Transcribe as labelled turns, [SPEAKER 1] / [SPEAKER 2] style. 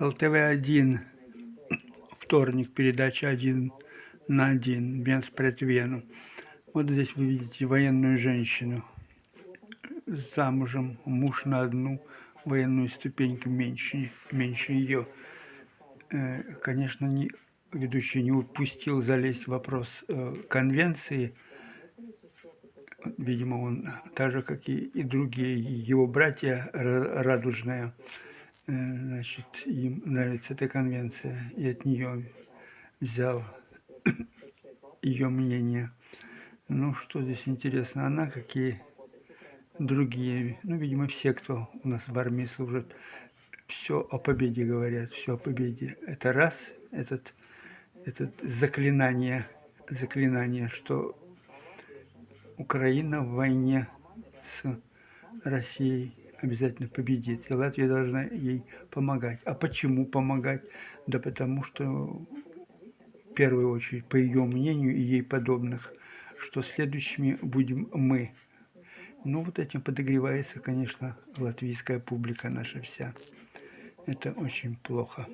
[SPEAKER 1] ЛТВ-1, вторник, передача "Один на один", Бенспред-Вену. Вот здесь вы видите военную женщину, замужем, муж на одну военную ступеньку меньше ее. Конечно, ведущий не упустил залезть в вопрос конвенции. Видимо, он, так же, как и другие его братья радужные, значит, им нравится эта конвенция, и от нее взял ее мнение. Ну, что здесь интересно, она, как и другие, ну, видимо, все, кто у нас в армии служит, все о победе говорят, все о победе. Это раз, этот заклинание, что Украина в войне с Россией обязательно победит, и Латвия должна ей помогать. А почему помогать? Да потому что, в первую очередь, по ее мнению и ей подобных, что следующими будем мы. Ну, вот этим подогревается, конечно, латвийская публика наша вся. Это очень плохо.